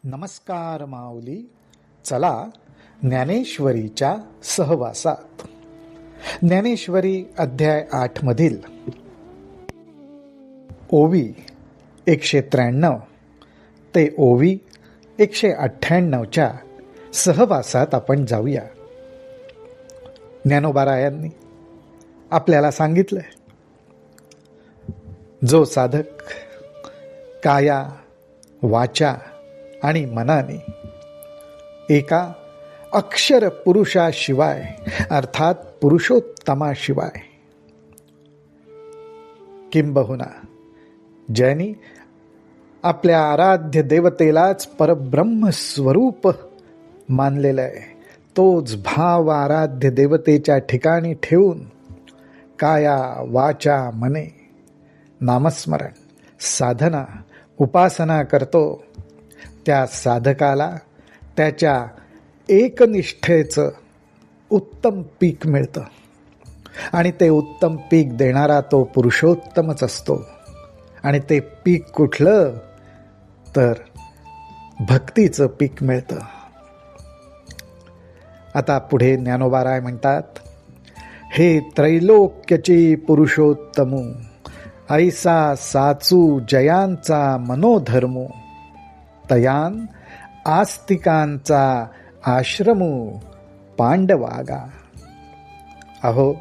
नमस्कार माऊली. चला ज्ञानेश्वरीच्या सहवासात. ज्ञानेश्वरी अध्याय 8 मधील ओवी 193 ते ओवी 198च्या सहवासात आपण जाऊया. ज्ञानोबारायांनी आपल्याला सांगितलंय, जो साधक काया वाचा आणि मनाने एका अक्षर पुरुषाशिवाय अर्थात पुरुषोत्तमाशिवाय किंबहुना ज्यांनी आपल्या आराध्य देवतेलाच परब्रह्म स्वरूप मानलेलं आहे, तोच भाव आराध्य देवतेच्या ठिकाणी ठेवून काया वाचा मने नामस्मरण साधना उपासना करतो, त्या साधकाला त्याच्या एकनिष्ठेचं उत्तम पीक मिळतं. आणि ते उत्तम पीक देणारा तो पुरुषोत्तमच असतो. आणि ते पीक कुठलं तर भक्तीचं पीक मिळतं. आता पुढे ज्ञानोबाराय म्हणतात, हे त्रैलोक्यची पुरुषोत्तमू ऐसा साचू जयांचा मनोधर्मू तयान आस्तिकांचा आश्रमू पांडवागा. अहो,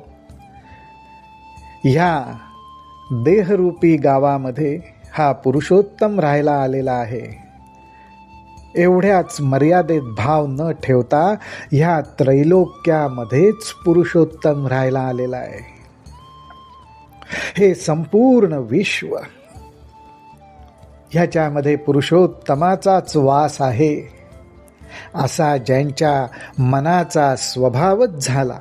ह्या देहरूपी गावामध्ये हा पुरुषोत्तम राहायला आलेला आहे. एवढ्याच मर्यादेत भाव न ठेवता ह्या त्रैलोक्यामध्येच पुरुषोत्तम राहायला आलेला आहे. हे संपूर्ण विश्व ह्याच्यामध्ये पुरुषोत्तमाचाच वास आहे, असा ज्यांच्या मनाचा स्वभावच झाला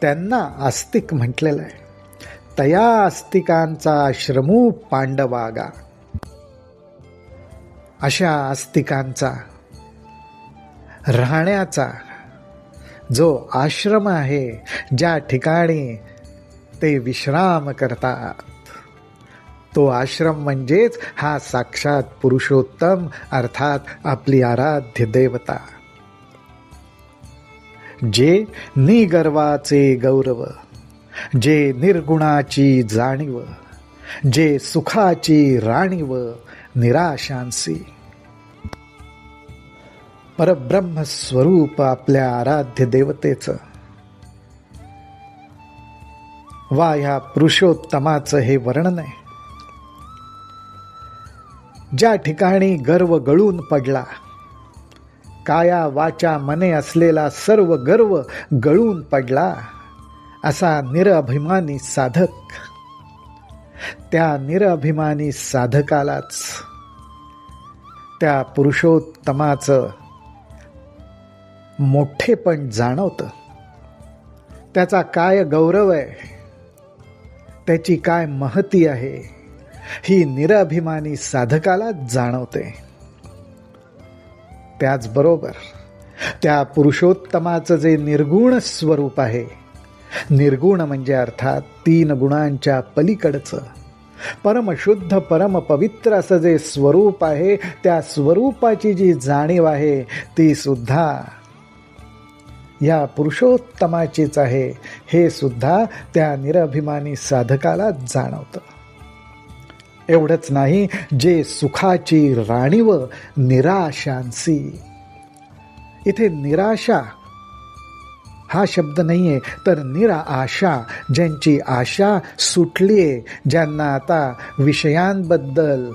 त्यांना आस्तिक म्हटलेलं आहे. तया आस्तिकांचा आश्रमू पांडवागा. अशा आस्तिकांचा राहण्याचा जो आश्रम आहे, ज्या ठिकाणी ते विश्राम करतात, तो आश्रम म्हणजेच हा साक्षात पुरुषोत्तम अर्थात आपली आराध्य देवता. जे निगर्वाचे गौरव, जे निर्गुणाची जाणीव, जे सुखाची राणीव निराशांसी परब्रह्म स्वरूप आपल्या आराध्य देवतेचं वा ह्या पुरुषोत्तमाचं हे वर्णन आहे. ज्या ठिकाणी गर्व गळून पडला, काया वाचा मने असलेला सर्व गर्व गळून पडला, असा निरअभिमानी साधक, त्या निरअभिमानी साधकालाच त्या पुरुषोत्तमाचं मोठेपण जाणवतं. त्याचा काय गौरव आहे, त्याची काय महती आहे, ही निरअभिमानी साधकाला जाणवते. त्याचबरोबर त्या पुरुषोत्तमाचं जे निर्गुण स्वरूप आहे, निर्गुण म्हणजे अर्थात 3 गुणांच्या पलीकडचं परमशुद्ध परमपवित्र असं जे स्वरूप आहे, त्या स्वरूपाची जी जाणीव आहे ती सुद्धा या पुरुषोत्तमाचीच आहे, हे सुद्धा त्या निरअभिमानी साधकाला जाणवतं. एवढंच नाही, जे सुखाची राणीव निराशांसी. इथे निराशा हा शब्द नाहीये, तर निराशा, ज्यांची आशा सुटलीये, ज्यांना आता विषयांबद्दल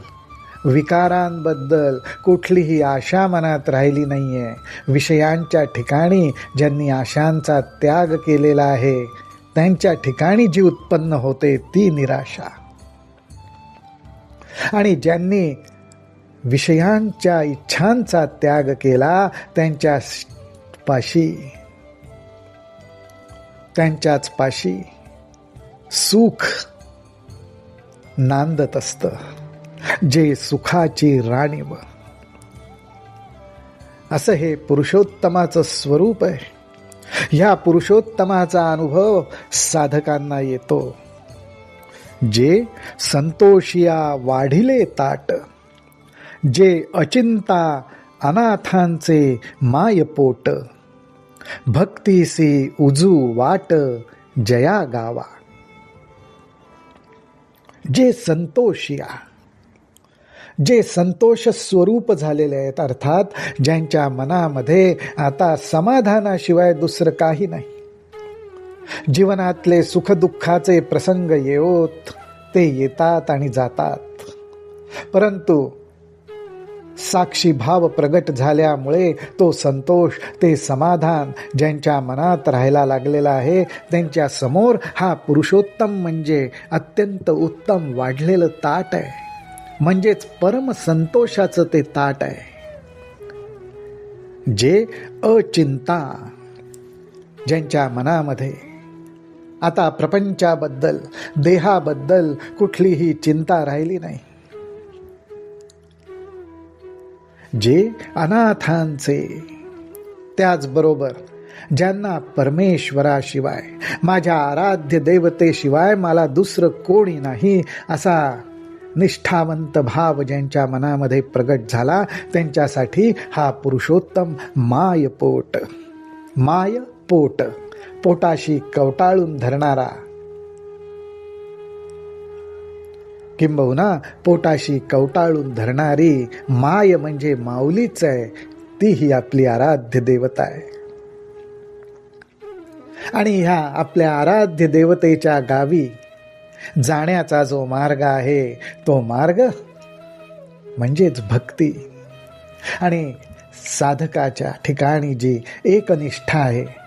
विकारांबद्दल कुठलीही आशा मनात राहिली नाहीये, विषयांच्या ठिकाणी ज्यांनी आशांचा त्याग केलेला आहे, त्यांच्या ठिकाणी जी उत्पन्न होते ती निराशा. आणि ज्यांनी विषयांच्या इच्छांचा त्याग केला, त्यांच्याच पाशी सुख नांदत असतं, जे सुखाची राणीव. असं हे पुरुषोत्तमाचं स्वरूप आहे. ह्या पुरुषोत्तमाचा अनुभव साधकांना येतो. जे संतोषिया वाढिले ताट, जे अचिंता अनाथांचे मायपोट, भक्तीसी उजू वाट जया गावा. जे संतोषिया, जे संतोष स्वरूप झालेले आहेत, अर्थात ज्यांच्या मनामध्ये आता समाधानाशिवाय दुसरं काही नाही. जीवनातले सुखदुःखाचे प्रसंग येवोत ते येतात आणि जातात, परंतु साक्षी भाव प्रगट झाल्यामुळे तो संतोष, ते समाधान ज्यांच्या मनात राहायला लागलेला आहे, त्यांच्या समोर हा पुरुषोत्तम म्हणजे अत्यंत उत्तम वाढलेलं ताट आहे. म्हणजेच परम संतोषाचं ते ताट आहे. जे अचिंता, ज्यांच्या मनामध्ये आता प्रपंचाबद्दल, देहाबद्दल कुठलीही चिंता राहिली नाही. जे अनाथांचे, त्याचबरोबर ज्यांना परमेश्वराशिवाय, माझ्या आराध्य देवतेशिवाय मला दुसरं कोणी नाही, असा निष्ठावंत भाव ज्यांच्या मनामध्ये प्रगट झाला, त्यांच्यासाठी हा पुरुषोत्तम मायपोट. मायपोट, पोटाशी कवटाळून धरणारा, किंबहुना पोटाशी कवटाळून धरणारी माय म्हणजे माऊलीच आहे. ती ही आपली आराध्य देवता आहे. आणि ह्या आपल्या आराध्य देवतेच्या गावी जाण्याचा जो मार्ग आहे, तो मार्ग म्हणजेच भक्ती. आणि साधकाच्या ठिकाणी जी एकनिष्ठा आहे,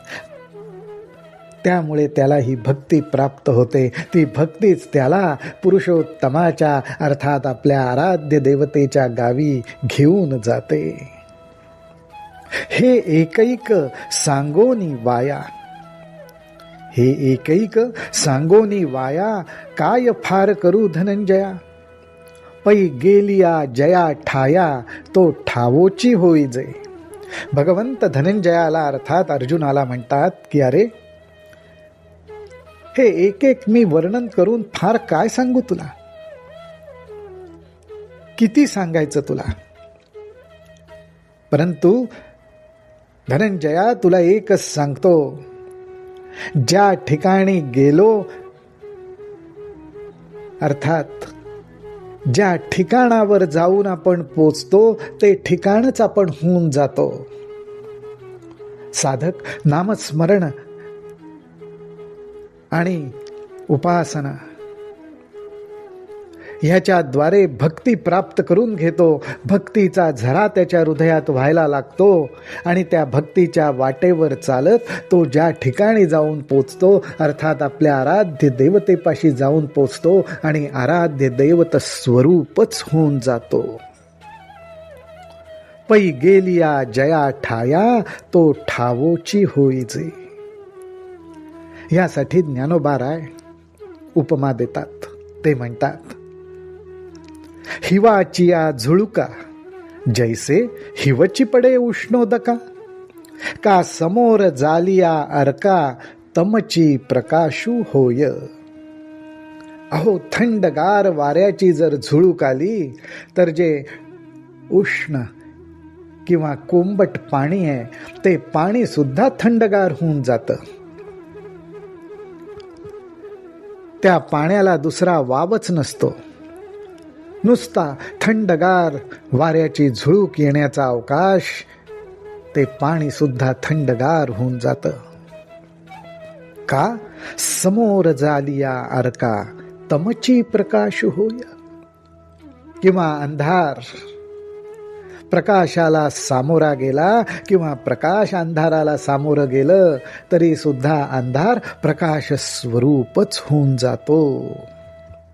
त्यामुळे त्याला ही भक्ती प्राप्त होते. ती भक्तीच त्याला पुरुषोत्तमाच्या, अर्थात आपल्या आराध्य देवतेच्या गावी घेऊन जाते. हे एकैक सांगोनी वाया, हे एकैक सांगोनी वाया, काय फार करू धनंजया. पै गेलिया जया ठाया, तो ठावोची होई जे. भगवंत धनंजयाला, अर्थात अर्जुनाला म्हणतात की अरे, हे एक एक मी वर्णन करून फार काय सांगू तुला, किती सांगायचं तुला. परंतु धनंजया, तुला एकच सांगतो, ज्या ठिकाणी गेलो, अर्थात ज्या ठिकाणावर जाऊन आपण पोचतो, ते ठिकाणच आपण होऊन जातो. साधक नामस्मरण आणि उपासना ह्याच्याद्वारे भक्ती प्राप्त करून घेतो. भक्तीचा झरा त्याच्या हृदयात व्हायला लागतो आणि त्या भक्तीच्या वाटेवर चालत तो ज्या ठिकाणी जाऊन पोचतो, अर्थात आपल्या आराध्य देवतेपाशी जाऊन पोचतो आणि आराध्य दैवत स्वरूपच होऊन जातो. पै गेलिया जया ठाया, तो ठावोची होईजे. यासाठी ज्ञानोबा राय उपमा देतात. ते म्हणतात, हिवाचिया झुळुका, जैसे हिवची पडे उष्णोदका. का समोर जालिया अर्का, तमची प्रकाशू होय. अहो, थंडगार वाऱ्याची जर झुळूक आली तर जे उष्ण किंवा कोंबट पाणी आहे, ते पाणी सुद्धा थंडगार होऊन जातं. त्या पाण्याला दुसरा वावच नसतो. नुसता थंडगार वाऱ्याची झुळूक येण्याचा अवकाश, ते पाणी सुद्धा थंडगार होऊन जातं. का समोर जालिया अर्का, तमची प्रकाश होय. किंवा अंधार प्रकाशाला सामोरा गेला, किंवा प्रकाश अंधाराला सामोरं गेलं, तरी सुद्धा अंधार प्रकाश स्वरूपच होऊन जातो.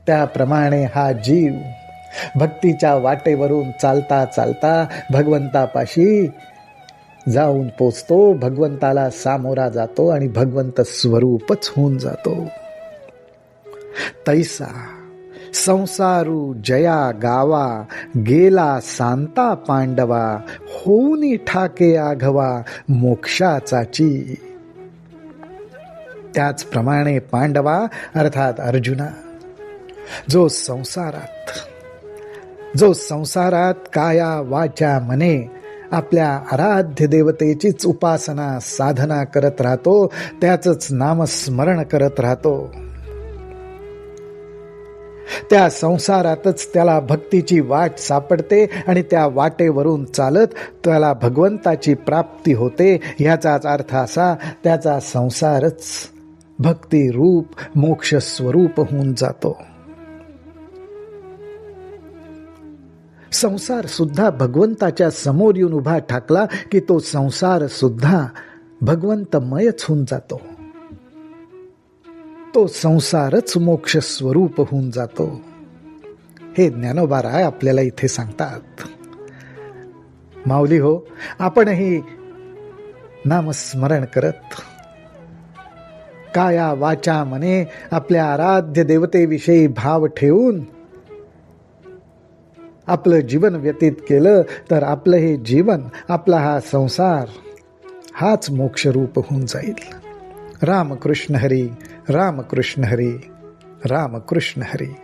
त्याप्रमाणे हा जीव भक्तीच्या वाटेवरून चालता चालता भगवंतापाशी जाऊन पोचतो, भगवंताला सामोरा जातो आणि भगवंत स्वरूपच होऊन जातो. तैसा संसारू जया गावा, गेला सांता पांडवा, होऊनी ठाके आघवा मोक्षाचाची. त्याचप्रमाणे पांडवा, अर्थात अर्जुना, जो संसारात जो संसारात काया वाचा मने आपल्या आराध्य देवतेचीच उपासना साधना करत राहतो, त्याचंच नामस्मरण करत राहतो, त्या संसारातच त्याला भक्तीची वाट सापडते आणि त्या वाटेवरून चालत त्याला भगवंताची प्राप्ती होते. ह्याचाच अर्थ असा, त्याचा संसारच भक्ती रूप मोक्ष स्वरूप होऊन जातो. संसार सुद्धा भगवंताच्या समोर येऊन उभा ठाकला की तो संसार सुद्धा भगवंतमयच होऊन जातो. तो संसारच मोक्ष स्वरूप होऊन जातो. हे ज्ञानोबा राय आपल्याला इथे सांगतात. माऊली हो, आपणही नामस्मरण करत काया वाचा मने आपल्या आराध्य देवतेविषयी भाव ठेवून आपलं जीवन व्यतीत केलं तर आपलं हे जीवन, आपला हा संसार हाच मोक्षरूप होऊन जाईल. रामकृष्ण हरी, रामकृष्ण हरी, रामकृष्ण हरी.